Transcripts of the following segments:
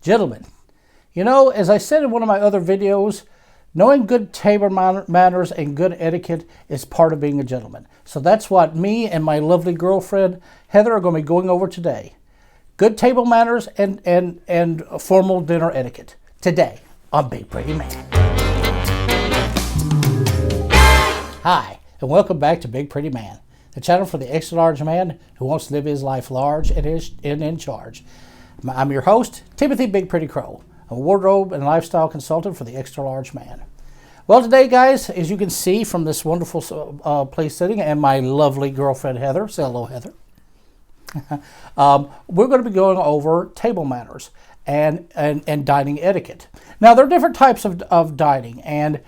Gentlemen, you know, as I said in one of my other videos, knowing good table manners and good etiquette is part of being a gentleman. So that's what me and my lovely girlfriend, Heather, are going to be going over today. Good table manners and formal dinner etiquette today on Big Pretty Man. Hi, and welcome back to Big Pretty Man, the channel for the extra large man who wants to live his life large and in charge. I'm your host, Timothy Big Pretty Crowe, a wardrobe and lifestyle consultant for the extra large man. Well, today, guys, as you can see from this wonderful place setting and my lovely girlfriend, Heather, say hello, Heather. We're going to be going over table manners and dining etiquette. Now, there are different types of dining, and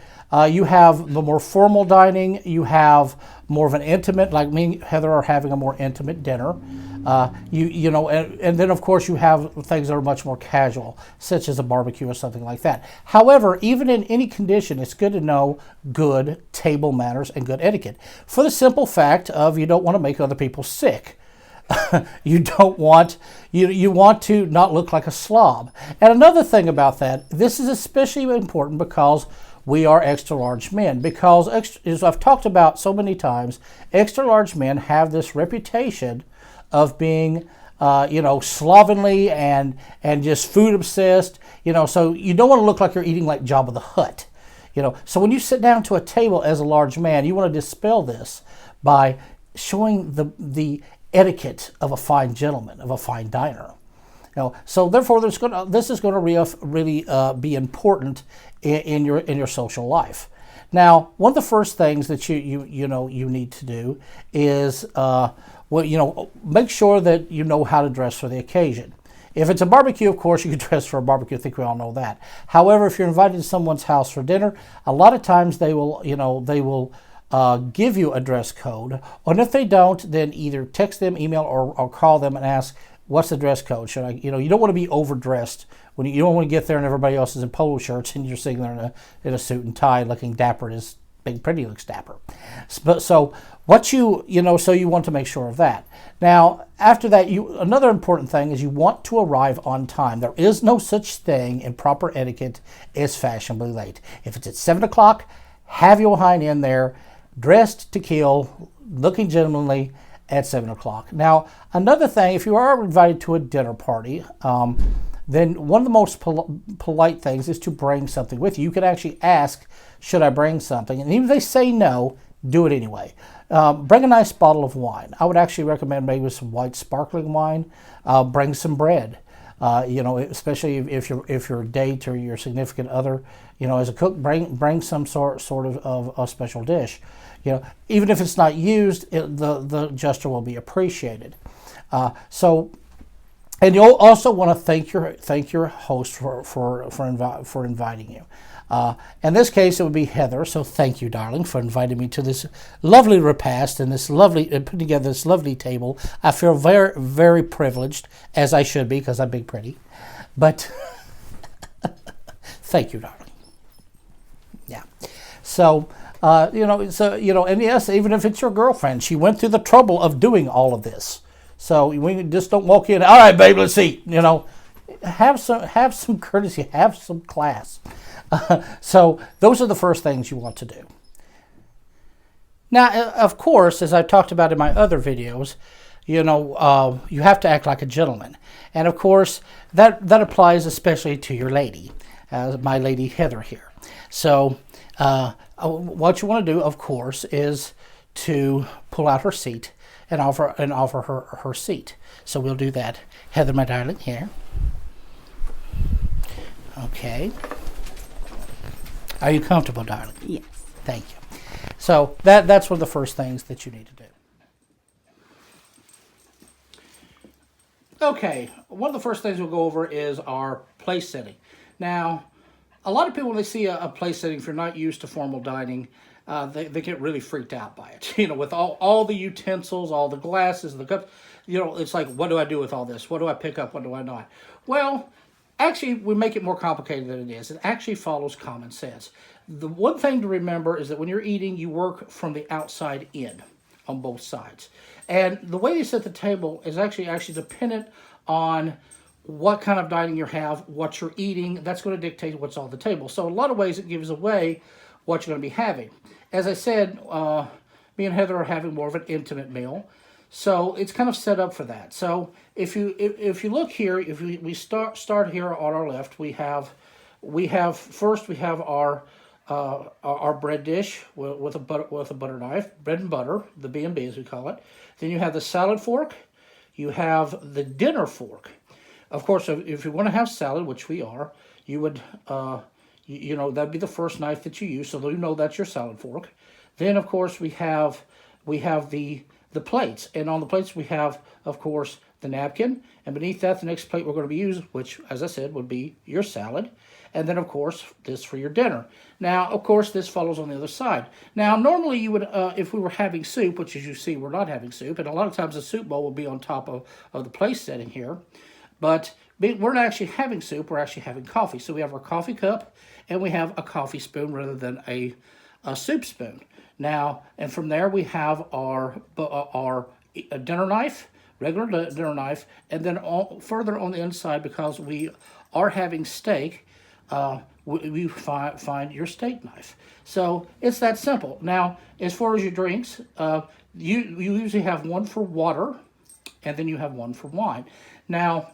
you have the more formal dining, you have more of an intimate, like me and Heather are having a more intimate dinner. You know, and then of course you have things that are much more casual, such as a barbecue or something like that. However, even in any condition, it's good to know good table manners and good etiquette, for the simple fact of you don't want to make other people sick. You don't want, you want to not look like a slob. And another thing about that, this is especially important because we are extra large men, because as I've talked about so many times, extra large men have this reputation of being, you know, slovenly and just food obsessed, you know, so you don't want to look like you're eating like Jabba the Hutt, you know. So when you sit down to a table as a large man, you want to dispel this by showing the etiquette of a fine gentleman, of a fine diner. You know, so therefore, this is going to really be important in your social life. Now, one of the first things that you need to do is make sure that you know how to dress for the occasion. If it's a barbecue, of course, you can dress for a barbecue. I think we all know that. However, if you're invited to someone's house for dinner, a lot of times they will give you a dress code, and if they don't, then either text them, email, or call them and ask, what's the dress code? Should I, you don't want to be overdressed when you don't want to get there and everybody else is in polo shirts and you're sitting there in a suit and tie looking dapper as Big Pretty looks dapper. So what so you want to make sure of that. Now, after that, another important thing is you want to arrive on time. There is no such thing in proper etiquette as fashionably late. If it's at 7 o'clock, have your hind in there, dressed to kill, looking gentlemanly at 7 o'clock. Now, another thing, if you are invited to a dinner party, then one of the most polite things is to bring something with you. You can actually ask, should I bring something? And even if they say no, do it anyway. Bring a nice bottle of wine. I would actually recommend maybe some white sparkling wine. Bring some bread. Especially if your date or your significant other, as a cook, bring some sort of a special dish. Even if it's not used, the gesture will be appreciated. And you'll also want to thank your host for inviting you. In this case, it would be Heather. So thank you, darling, for inviting me to this lovely repast and putting together this lovely table. I feel very, very privileged, as I should be, because I'm Big Pretty. But thank you, darling. Yeah. So. And yes, even if it's your girlfriend, she went through the trouble of doing all of this. So we just don't walk in, all right, babe, let's eat. Have some courtesy, have some class. So those are the first things you want to do. Now, of course, as I've talked about in my other videos, you have to act like a gentleman. And of course, that applies especially to your lady, my lady Heather here. So what you want to do, of course, is to pull out her seat and offer her seat. So we'll do that. Heather, my darling, here. Okay. Are you comfortable, darling? Yes. Thank you. So that's one of the first things that you need to do. Okay, one of the first things we'll go over is our place setting. Now, a lot of people, when they see a place setting, if you're not used to formal dining, they get really freaked out by it. With all the utensils, all the glasses, the cups, it's like, what do I do with all this? What do I pick up? What do I not? Well, actually, we make it more complicated than it is. It actually follows common sense. The one thing to remember is that when you're eating, you work from the outside in on both sides. And the way you set the table is actually dependent on what kind of dining you have, what you're eating. That's going to dictate what's on the table. So in a lot of ways, it gives away what you're going to be having. As I said, me and Heather are having more of an intimate meal, so it's kind of set up for that. So if you look here, if we start here on our left, we have our bread dish with a butter knife, bread and butter, the B&B as we call it. Then you have the salad fork, you have the dinner fork. Of course, if you want to have salad, which we are, you would, that'd be the first knife that you use, so you know that's your salad fork. Then, of course, we have the plates, and on the plates we have, of course, the napkin, and beneath that, the next plate we're going to be using, which, as I said, would be your salad, and then, of course, this for your dinner. Now, of course, this follows on the other side. Now, normally you would, if we were having soup, which as you see, we're not having soup, and a lot of times the soup bowl will be on top of the place setting here. But we're not actually having soup, we're actually having coffee. So we have our coffee cup, and we have a coffee spoon rather than a soup spoon. Now, and from there we have our dinner knife, regular dinner knife, and then further on the inside, because we are having steak, we find your steak knife. So it's that simple. Now, as far as your drinks, you usually have one for water, and then you have one for wine. Now,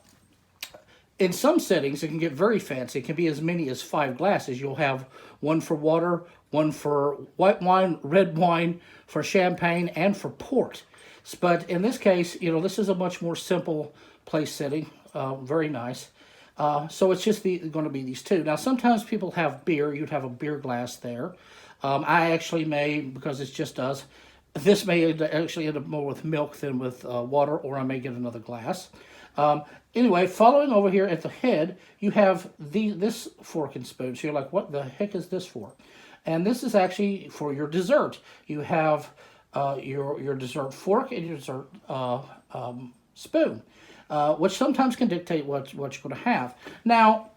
in some settings, it can get very fancy. It can be as many as 5 glasses. You'll have one for water, one for white wine, red wine, for champagne, and for port. But in this case, this is a much more simple place setting. Very nice. So it's just going to be these two. Now, sometimes people have beer. You'd have a beer glass there. I actually may, because it's just us, this may actually end up more with milk than with water, or I may get another glass. Anyway, following over here at the head, you have this fork and spoon. So you're like, what the heck is this for? And this is actually for your dessert. You have your dessert fork and your dessert spoon, which sometimes can dictate what you're going to have. Now,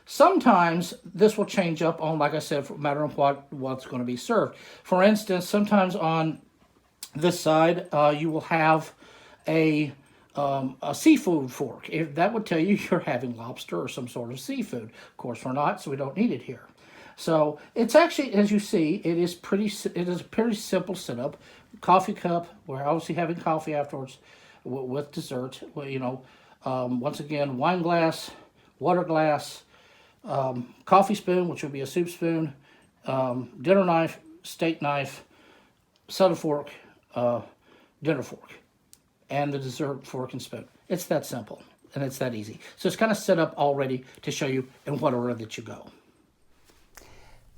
sometimes this will change up on, like I said, for a matter of what's going to be served. For instance, sometimes on this side, you will have a seafood fork. That would tell you you're having lobster or some sort of seafood. Of course, we're not, so we don't need it here. So it's actually, as you see, it is a pretty simple setup. Coffee cup. We're obviously having coffee afterwards with dessert. Once again, wine glass, water glass, coffee spoon, which would be a soup spoon, dinner knife, steak knife, salad fork, dinner fork, and the dessert fork and spoon. It's that simple, and it's that easy. So it's kind of set up already to show you in what order that you go.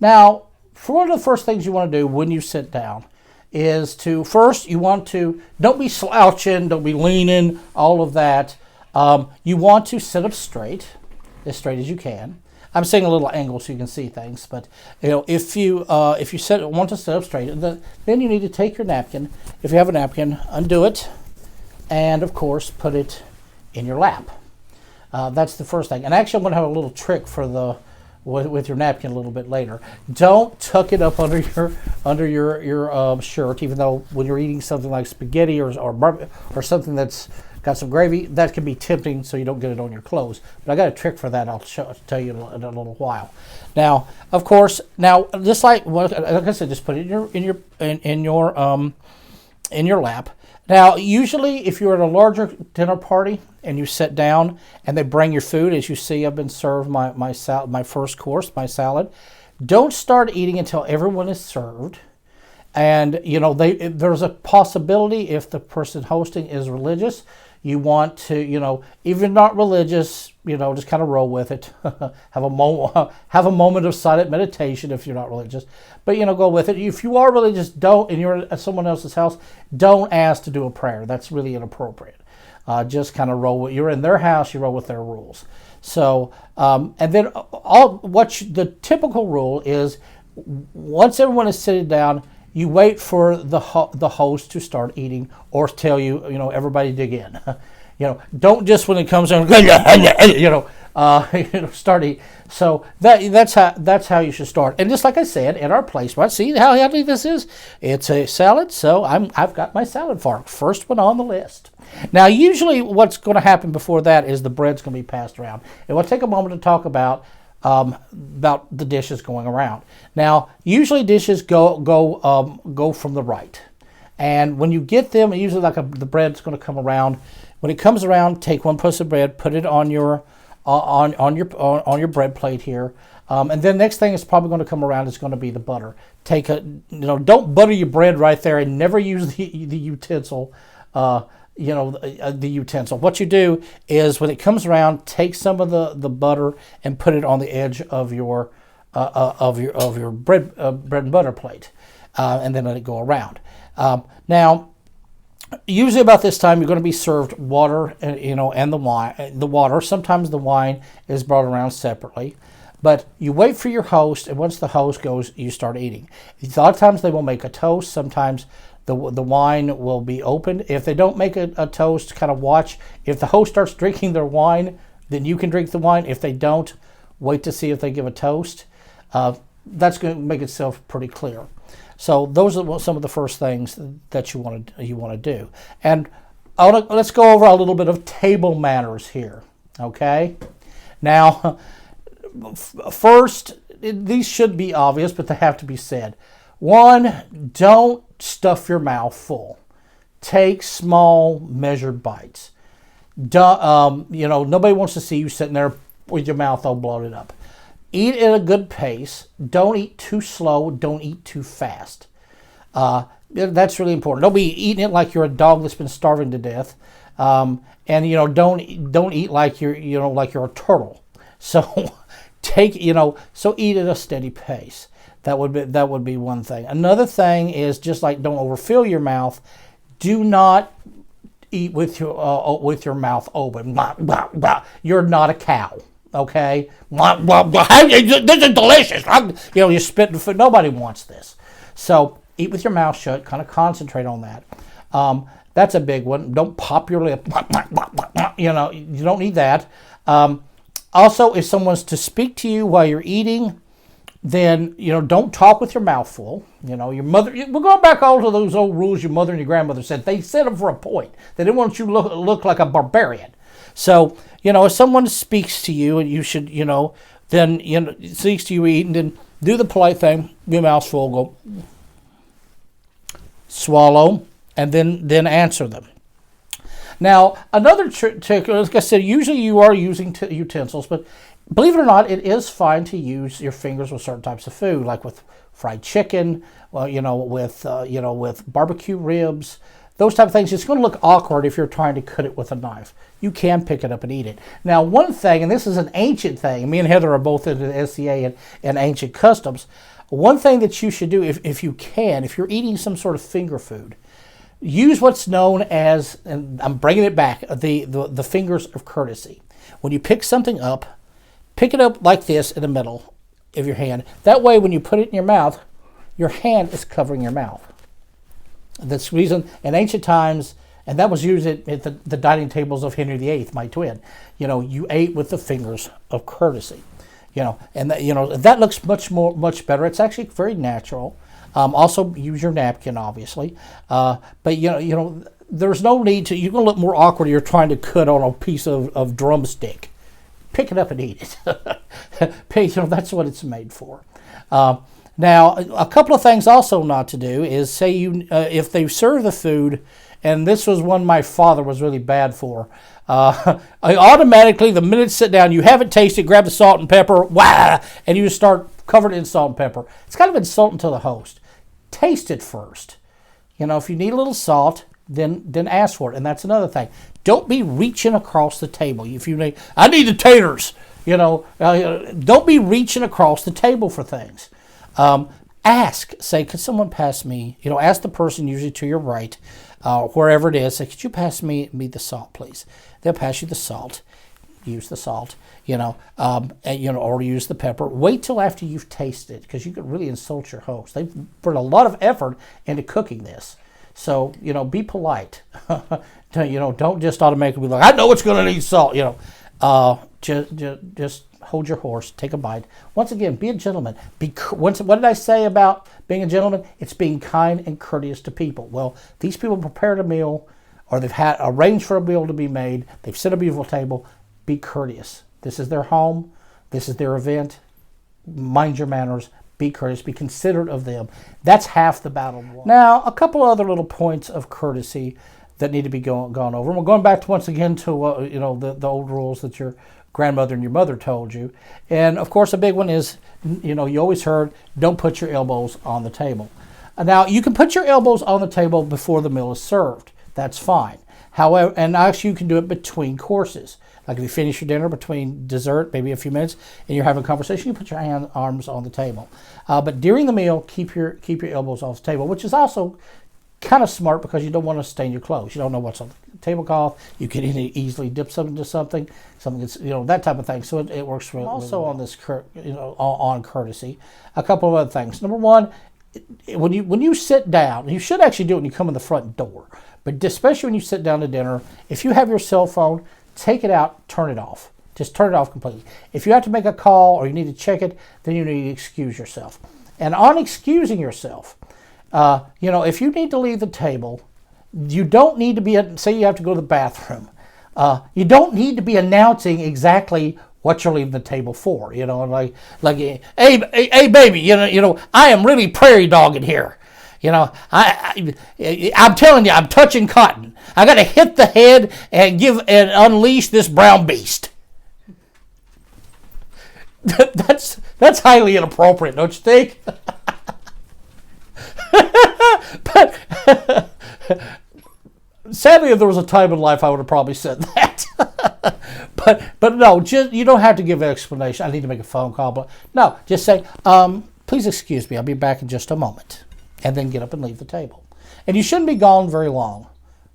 Now, for one of the first things you want to do when you sit down is to, first, you want to, don't be slouching, don't be leaning, all of that. You want to sit up straight as you can. I'm saying a little angle so you can see things, but if you want to sit up straight, then you need to take your napkin. If you have a napkin, undo it, and of course put it in your lap. That's the first thing. And actually, I'm going to have a little trick for with your napkin a little bit later. Don't tuck it up under your shirt, even though when you're eating something like spaghetti or something that's got some gravy, that can be tempting, so you don't get it on your clothes. But I got a trick for that. I'll tell you in a little while. Now, of course, just like I said, just put it in your lap. Now, usually, if you're at a larger dinner party and you sit down and they bring your food, as you see, I've been served my first course, my salad. Don't start eating until everyone is served. And there's a possibility, if the person hosting is religious, you want to, even not religious, just kind of roll with it. have a moment of silent meditation if you're not religious. But, go with it. If you are religious, and you're at someone else's house, don't ask to do a prayer. That's really inappropriate. Just kind of roll with, you're in their house, you roll with their rules. So, and then the typical rule is, once everyone is sitting down, you wait for the host to start eating or tell you, everybody dig in. Don't just when it comes down, Start eating. So that's how you should start. And just like I said, in our place, right? See how healthy this is? It's a salad, so I've got my salad fork, first one on the list. Now, usually what's going to happen before that is the bread's going to be passed around. And we'll take a moment to talk about the dishes going around. Now, usually dishes go from the right. And when you get them, usually the bread's going to come around. When it comes around, take one piece of bread, put it on your bread plate here, and then next thing is probably going to come around is going to be the butter. Don't butter your bread right there, and never use the utensil. The utensil. What you do is when it comes around, take some of the butter and put it on the edge of your bread and butter plate, and then let it go around. Now, usually about this time, you're going to be served water, and the wine. The water. Sometimes the wine is brought around separately, but you wait for your host, and once the host goes, you start eating. A lot of times they will make a toast. Sometimes the wine will be opened. If they don't make a toast, kind of watch. If the host starts drinking their wine, then you can drink the wine. If they don't, wait to see if they give a toast. That's going to make itself pretty clear. So those are some of the first things that you want to do. And let's go over a little bit of table manners here. Okay. Now, first, these should be obvious, but they have to be said. One, don't stuff your mouth full. Take small, measured bites. Nobody wants to see you sitting there with your mouth all bloated up. Eat at a good pace. Don't eat too slow. Don't eat too fast. That's really important. Don't be eating it like you're a dog that's been starving to death. Don't eat like you're a turtle. So so eat at a steady pace. That would be one thing. Another thing is just like don't overfill your mouth. Do not eat with your mouth open. You're not a cow. Okay, this is delicious. You're spitting food. Nobody wants this. So eat with your mouth shut. Kind of concentrate on that. That's a big one. Don't pop your lip. You don't need that. Also, if someone's to speak to you while you're eating, then don't talk with your mouth full. Your mother. We're going back all to those old rules your mother and your grandmother said. They said them for a point. They didn't want you to look like a barbarian. So, if someone speaks to you and you should, speaks to you eating, then do the polite thing, your mouth's full, go swallow, and then answer them. Now, another trick, like I said, usually you are using utensils, but believe it or not, it is fine to use your fingers with certain types of food, like with fried chicken, with barbecue ribs. Those type of things, it's going to look awkward if you're trying to cut it with a knife. You can pick it up and eat it. Now, one thing, and this is an ancient thing, me and Heather are both into the SCA and ancient customs. One thing that you should do, if you're eating some sort of finger food, use what's known as, and I'm bringing it back, the fingers of courtesy. When you pick something up, pick it up like this in the middle of your hand. That way, when you put it in your mouth, your hand is covering your mouth. That's the reason in ancient times, and that was used at the dining tables of Henry VIII, my twin. You ate with the fingers of courtesy. And that looks much better. It's actually very natural. Also, use your napkin, obviously. But there's no need to. You're gonna look more awkward if you're trying to cut on a piece of drumstick. Pick it up and eat it. That's what it's made for. Now, a couple of things also not to do is say if they serve the food, and this was one my father was really bad for. Automatically, the minute you sit down, you haven't tasted, grab the salt and pepper, and you just start covered in salt and pepper. It's kind of insulting to the host. Taste it first. If you need a little salt, then ask for it. And that's another thing. Don't be reaching across the table. I need the taters. Don't be reaching across the table for things. Say, could someone pass me, ask the person usually to your right, wherever it is, say, could you pass me the salt, please? They'll pass you the salt. Use the salt, or use the pepper. Wait till after you've tasted it, because you could really insult your host. They've put a lot of effort into cooking this. So, be polite. Don't just automatically be like, I know it's going to need salt, Just hold your horse, take a bite. Once again, be a gentleman. What did I say about being a gentleman? It's being kind and courteous to people. Well, these people prepared a meal, or they've had arranged for a meal to be made. They've set a beautiful table. Be courteous. This is their home. This is their event. Mind your manners. Be courteous. Be considerate of them. That's half the battle. Now, a couple other little points of courtesy that need to be gone over. And we're going back once again to the old rules that your grandmother and your mother told you. And of course, a big one is, you always heard, don't put your elbows on the table. Now, you can put your elbows on the table before the meal is served. That's fine. However, and actually you can do it between courses. Like if you finish your dinner between dessert, maybe a few minutes, and you're having a conversation, you put your arms on the table. But during the meal, keep your elbows off the table, which is also kind of smart because you don't want to stain your clothes. You don't know what's on the tablecloth. You can easily dip something into something that's, that type of thing. So it works really, also well. On this, on courtesy, a couple of other things. Number one, when you sit down, you should actually do it when you come in the front door. But especially when you sit down to dinner, if you have your cell phone, take it out, turn it off. Just turn it off completely. If you have to make a call or you need to check it, then you need to excuse yourself. And on excusing yourself, if you need to leave the table, you don't need to be, say you have to go to the bathroom. You don't need to be announcing exactly what you're leaving the table for. Hey baby, I am really prairie dogging here. I'm telling you, I'm touching cotton. I got to hit the head and unleash this brown beast. That's highly inappropriate, don't you think? But sadly, if there was a time in life, I would have probably said that. but no, you don't have to give an explanation. I need to make a phone call, but no, just say, please excuse me, I'll be back in just a moment. And then get up and leave the table. And you shouldn't be gone very long.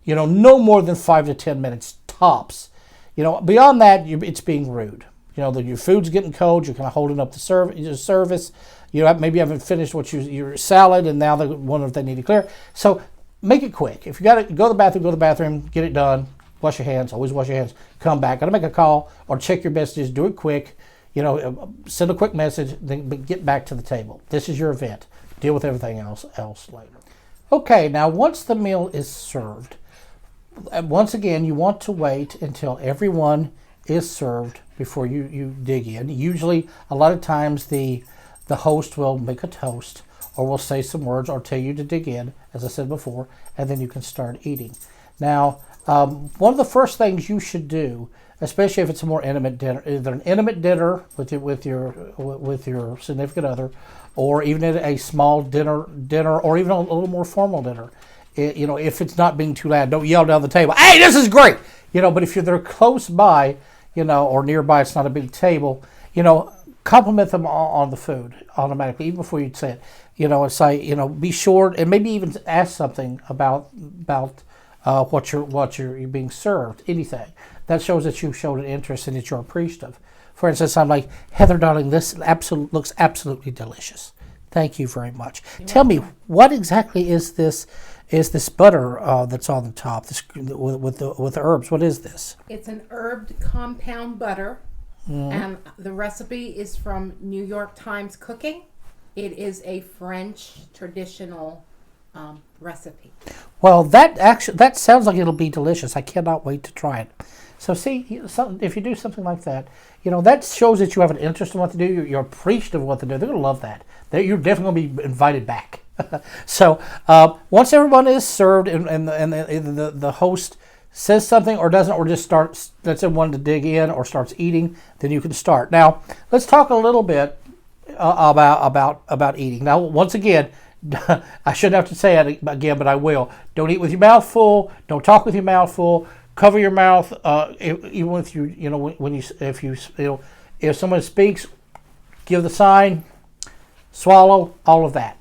No more than 5 to 10 minutes tops. Beyond that, it's being rude. Your food's getting cold. You're kind of holding up the service. Maybe you haven't finished your salad, and now they wonder if they need to clear. So make it quick. If you got to go to the bathroom, get it done. Wash your hands. Always wash your hands. Come back. Got to make a call or check your messages. Do it quick. Send a quick message. Then get back to the table. This is your event. Deal with everything else later. Okay, now once the meal is served, once again, you want to wait until everyone is served before you dig in. Usually, a lot of times, the host will make a toast or will say some words or tell you to dig in, as I said before, and then you can start eating. Now, one of the first things you should do, especially if it's a more intimate dinner, either an intimate dinner with your significant other, or even at a small dinner, or even a little more formal dinner. If it's not being too loud, don't yell down the table, "Hey, this is great!" But if they're close by, or nearby, it's not a big table, compliment them on the food automatically, even before you'd say it. And say, be short, and maybe even ask something about what you're being served. Anything that shows that you showed an interest and that you're appreciative. For instance, I'm like, "Heather, darling, this looks absolutely delicious. Thank you very much. Tell me, what exactly is this? Is this butter that's on the top? This with the herbs? What is this?" It's an herbed compound butter, and the recipe is from New York Times Cooking. It is a French traditional recipe. Well, that sounds like it'll be delicious. I cannot wait to try it. So see, if you do something like that, that shows that you have an interest in what to do. You're appreciative of what to do. They're going to love that. You're definitely going to be invited back. So once everyone is served and the host says something or doesn't, or just lets everyone to dig in or starts eating, then you can start. Now, let's talk a little bit about eating. Now, once again, I shouldn't have to say it again, but I will. Don't eat with your mouth full. Don't talk with your mouth full. Cover your mouth, even with if someone speaks, give the sign, swallow, all of that.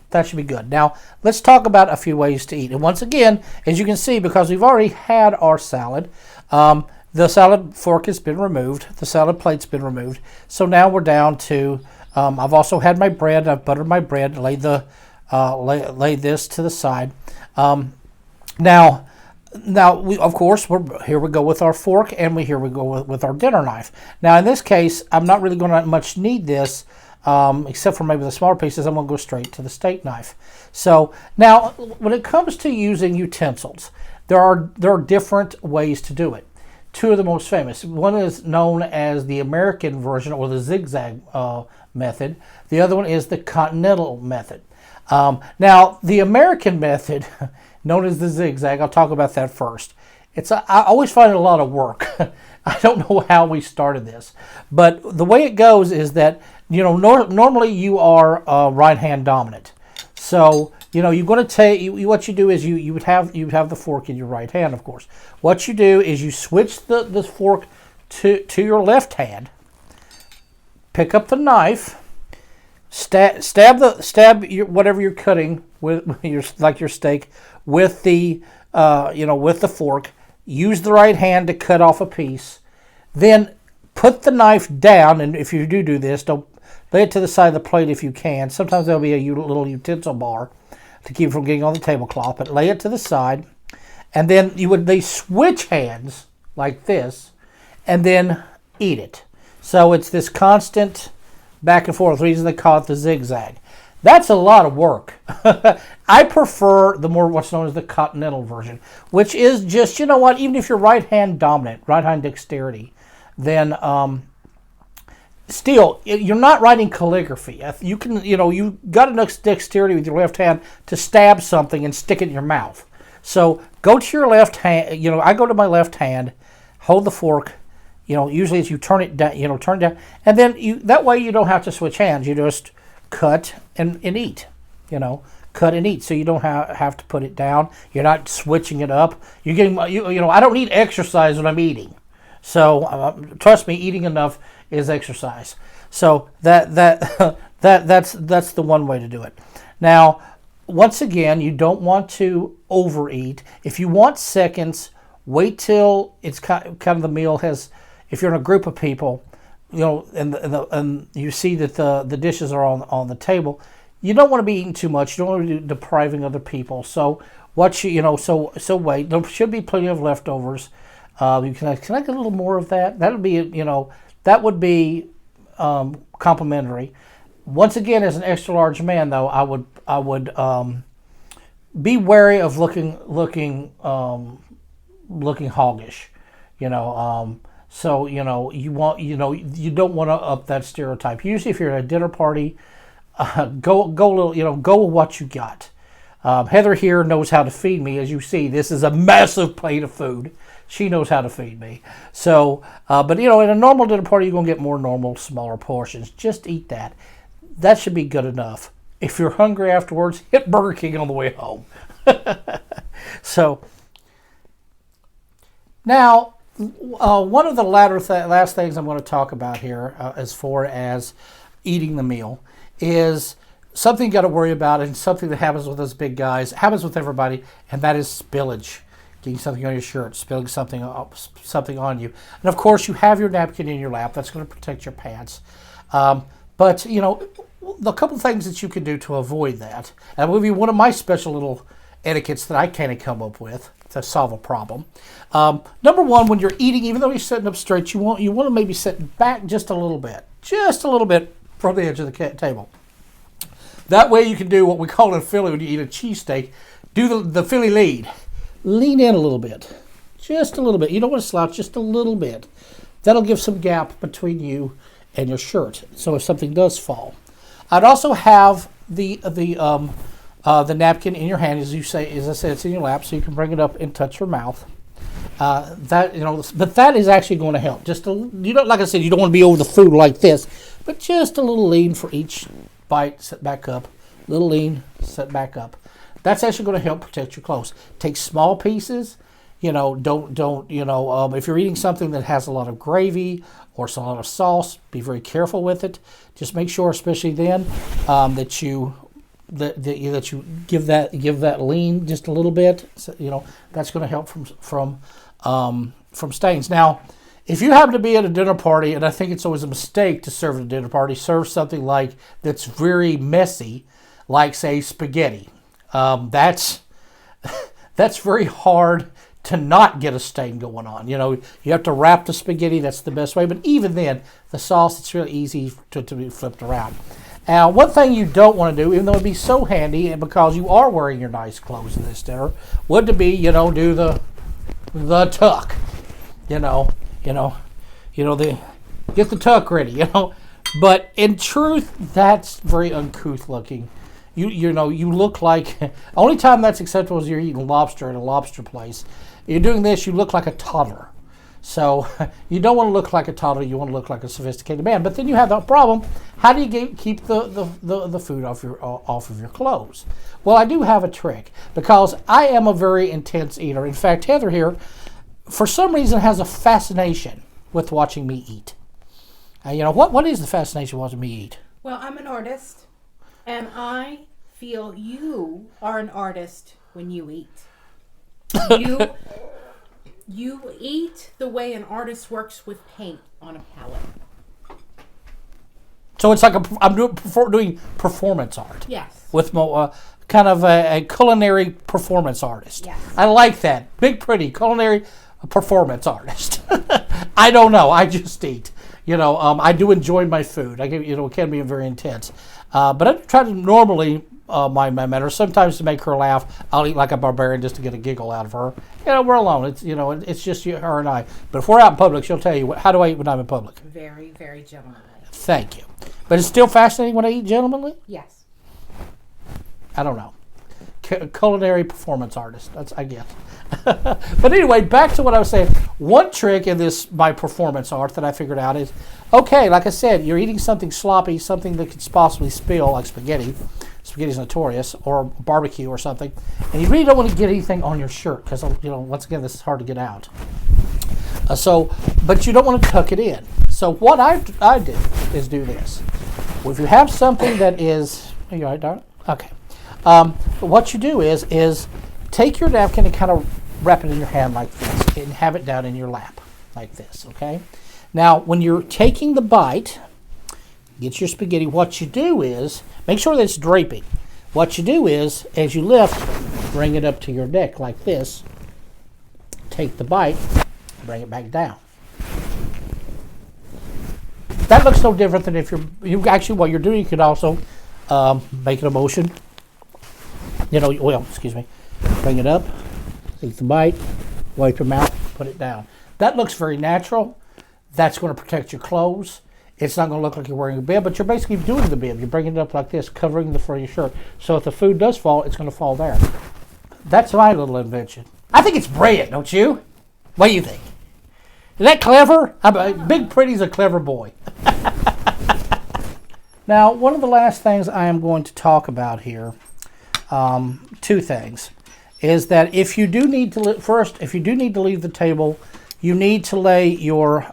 That should be good. Now, let's talk about a few ways to eat. And once again, as you can see, because we've already had our salad, the salad fork has been removed. The salad plate's been removed. So now we're down to, I've also had my bread. I've buttered my bread, laid this to the side. Now, Now, of course, here we go with our fork, and here we go with our dinner knife. Now, in this case, I'm not really going to much need this, except for maybe the smaller pieces. I'm going to go straight to the steak knife. So now, when it comes to using utensils, there are different ways to do it. Two of the most famous. One is known as the American version, or the zigzag method. The other one is the continental method. Now, the American method, known as the zigzag, I'll talk about that first. I always find it a lot of work. I don't know how we started this, but the way it goes is that, normally you are right hand dominant. So, you're going to take, what you do is you would have the fork in your right hand, of course. What you do is you switch the fork to your left hand, pick up the knife, stab whatever you're cutting with your steak with the with the fork. Use the right hand to cut off a piece. Then put the knife down, and if you do this, don't lay it to the side of the plate if you can. Sometimes there'll be a little utensil bar to keep it from getting on the tablecloth, but lay it to the side, and then they switch hands like this, and then eat it. So it's this constant back and forth. The reason they call it the zigzag. That's a lot of work. I prefer what's known as the continental version, which is just, even if you're right hand dominant, right hand dexterity, then still, you're not writing calligraphy. You can, you got enough dexterity with your left hand to stab something and stick it in your mouth. So go to your left hand. I go to my left hand, hold the fork. Usually as you turn it down, turn it down, and then that way you don't have to switch hands. You just cut and eat. Cut and eat, so you don't have to put it down. You're not switching it up. You're getting, I don't need exercise when I'm eating. So trust me, eating enough is exercise. So that's the one way to do it. Now, once again, you don't want to overeat. If you want seconds, wait till it's kind of the meal has. If you're in a group of people, and you see that the dishes are on the table, you don't want to be eating too much. You don't want to be depriving other people. So so wait. There should be plenty of leftovers. Can I get a little more of that? That would be complimentary. Once again, as an extra large man, though, I would be wary of looking hoggish. So you don't want to up that stereotype. Usually, if you're at a dinner party, go with what you got. Heather here knows how to feed me. As you see, this is a massive plate of food. She knows how to feed me. So, but in a normal dinner party, you're gonna get more normal, smaller portions. Just eat that. That should be good enough. If you're hungry afterwards, hit Burger King on the way home. So now, one of the last things I'm going to talk about here, as far as eating the meal, is something you got to worry about, and something that happens with us big guys, happens with everybody, and that is spillage. Getting something on your shirt, spilling something on you. And of course, you have your napkin in your lap. That's going to protect your pants. But the couple things that you can do to avoid that, and I'll give you one of my special little etiquettes that I kind of come up with to solve a problem. Number one, when you're eating, even though you're sitting up straight, you want to maybe sit back just a little bit from the edge of the table. That way you can do what we call in Philly when you eat a cheesesteak, do the Philly lean. Lean in a little bit, just a little bit. You don't want to slouch, just a little bit. That'll give some gap between you and your shirt, so if something does fall. I'd also have the napkin in your hand, as I said, it's in your lap, so you can bring it up and touch your mouth. But that is actually going to help. Like I said, you don't want to be over the food like this, but just a little lean for each bite. Set back up, little lean, set back up. That's actually going to help protect your clothes. Take small pieces. If you're eating something that has a lot of gravy or a lot of sauce, be very careful with it. Just make sure, especially then, that you give that lean just a little bit. So, that's going to help from stains. Now, if you happen to be at a dinner party, and I think it's always a mistake to serve at a dinner party, serve something that's very messy, like say spaghetti. That's very hard to not get a stain going on. You know, you have to wrap the spaghetti. That's the best way. But even then, the sauce, it's really easy to be flipped around. Now, one thing you don't want to do, even though it'd be so handy, and because you are wearing your nice clothes in this dinner, would to be, you know, do the tuck. Get the tuck ready, you know. But in truth, that's very uncouth looking. You look like, only time that's acceptable is you're eating lobster at a lobster place. You're doing this, you look like a toddler. So you don't want to look like a toddler, you want to look like a sophisticated man. But then you have the problem, how do you keep the food off of your clothes? Well, I do have a trick, because I am a very intense eater. In fact, Heather here, for some reason, has a fascination with watching me eat. What is the fascination watching me eat? Well, I'm an artist, and I feel you are an artist when you eat. You eat the way an artist works with paint on a palette. So it's like I'm doing performance art. Yes. With kind of a culinary performance artist. Yes. I like that. Big Pretty culinary performance artist. I don't know. I just eat. I do enjoy my food. It can be very intense. But I try to normally my manner. Sometimes to make her laugh, I'll eat like a barbarian just to get a giggle out of her. We're alone. It's just her and I. But if we're out in public, she'll tell you, how do I eat when I'm in public? Very, very gentlemanly. Thank you. But it's still fascinating when I eat gentlemanly? Yes. I don't know. Culinary performance artist, I guess. But anyway, back to what I was saying. One trick in my performance art that I figured out is, okay, like I said, you're eating something sloppy, something that could possibly spill, like spaghetti. Spaghetti's notorious, or barbecue or something. And you really don't want to get anything on your shirt, because, once again, this is hard to get out. But you don't want to tuck it in. So what I do is do this. Well, if you have something that is, are you all right, darling? Okay. What you do is take your napkin and kind of wrap it in your hand like this, and have it down in your lap like this, okay? Now, when you're taking the bite, get your spaghetti, what you do is, make sure that it's draping. What you do is, as you lift, bring it up to your neck like this, take the bite, bring it back down. That looks no different than if actually, what you're doing, you could also make it a motion. Bring it up, take the bite, wipe your mouth, put it down. That looks very natural. That's going to protect your clothes. It's not going to look like you're wearing a bib, but you're basically doing the bib. You're bringing it up like this, covering the front of your shirt. So if the food does fall, it's going to fall there. That's my little invention. I think it's brilliant, don't you? What do you think? Is that clever? Big Pretty's a clever boy. Now, one of the last things I am going to talk about here, two things, is that if you do need to leave the table, you need to lay your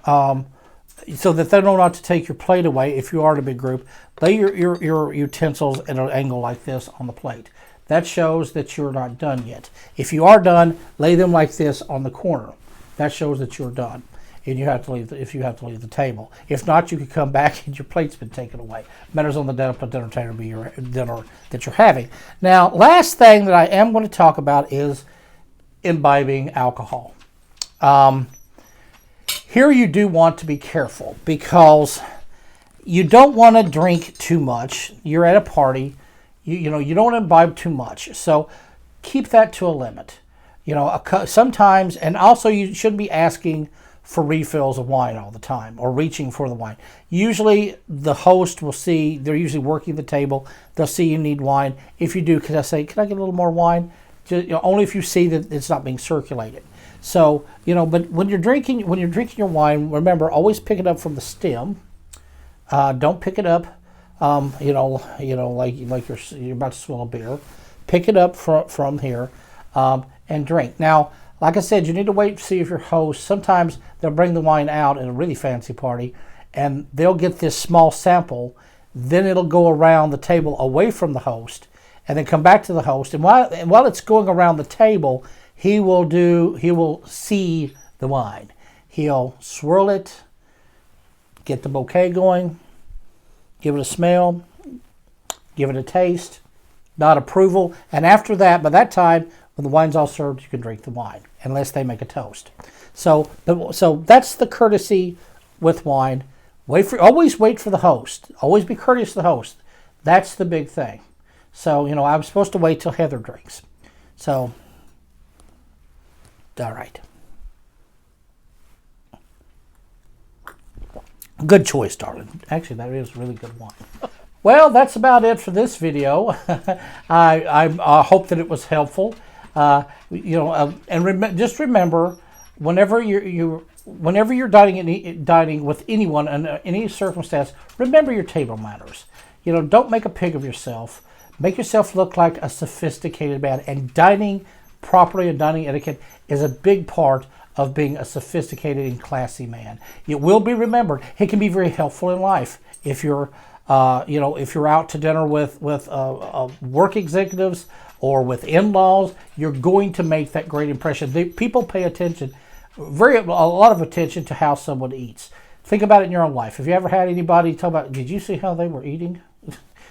so that they know not to take your plate away. If you are in a big group, lay your utensils at an angle like this on the plate. That shows that you're not done yet. If you are done, lay them like this on the corner. That shows that you're done. And you have to leave the table. If not, you can come back and your plate's been taken away. Matters on the dinner table be your dinner that you're having. Now, last thing that I am going to talk about is imbibing alcohol. Here you do want to be careful, because you don't want to drink too much. You're at a party. You don't want to imbibe too much. So keep that to a limit. Sometimes, and also you shouldn't be asking for refills of wine all the time, or reaching for the wine. Usually the host will see, they're usually working the table, they'll see you need wine. If you do, can I get a little more wine? Only if you see that it's not being circulated. So, but when you're drinking your wine, remember, always pick it up from the stem. Don't pick it up, like you're about to swallow beer. Pick it up from here and drink. Now, like I said, you need to wait to see if your host, sometimes they'll bring the wine out at a really fancy party, and they'll get this small sample, then it'll go around the table away from the host, and then come back to the host. And while it's going around the table, he will see the wine. He'll swirl it, get the bouquet going, give it a smell, give it a taste, nod approval, and after that, by that time, When the wine's all served, you can drink the wine, unless they make a toast. So that's the courtesy with wine. Always wait for the host. Always be courteous to the host. That's the big thing. So, you know, I'm supposed to wait till Heather drinks. So, all right. Good choice, darling. Actually, that is really good wine. Well, that's about it for this video. I hope that it was helpful. You know, and just remember, whenever you're dining with anyone in any circumstance, remember your table manners. You know, don't make a pig of yourself. Make yourself look like a sophisticated man. And dining properly and dining etiquette is a big part of being a sophisticated and classy man. It will be remembered. It can be very helpful in life if you're, you know, if you're out to dinner with work executives or with in-laws. You're going to make that great impression. People pay attention, a lot of attention to how someone eats. Think about it in your own life. Have you ever had anybody talk about, did you see how they were eating?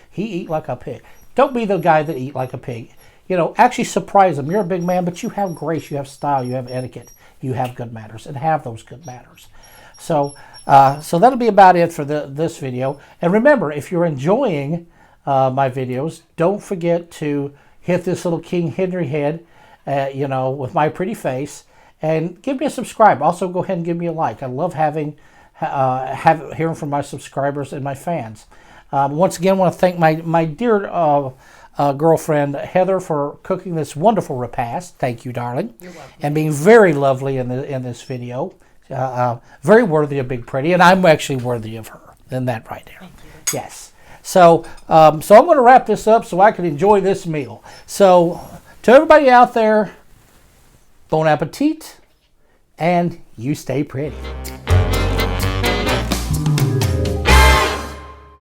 He eat like a pig. Don't be the guy that eat like a pig. You know, actually surprise them. You're a big man, but you have grace, you have style, you have etiquette, you have good manners, and have those good manners. So, so that'll be about it for this video. And remember, if you're enjoying my videos, don't forget to hit this little King Henry head, you know, with my pretty face, and give me a subscribe. Also, go ahead and give me a like. I love hearing from my subscribers and my fans. Once again, I want to thank my dear girlfriend Heather for cooking this wonderful repast. Thank you, darling. You're welcome. And being very lovely in this video. Very worthy of Big Pretty, and I'm actually worthy of her. And that right there. Thank you. Yes. So, so I'm going to wrap this up so I can enjoy this meal. So, to everybody out there, bon appetit, and you stay pretty.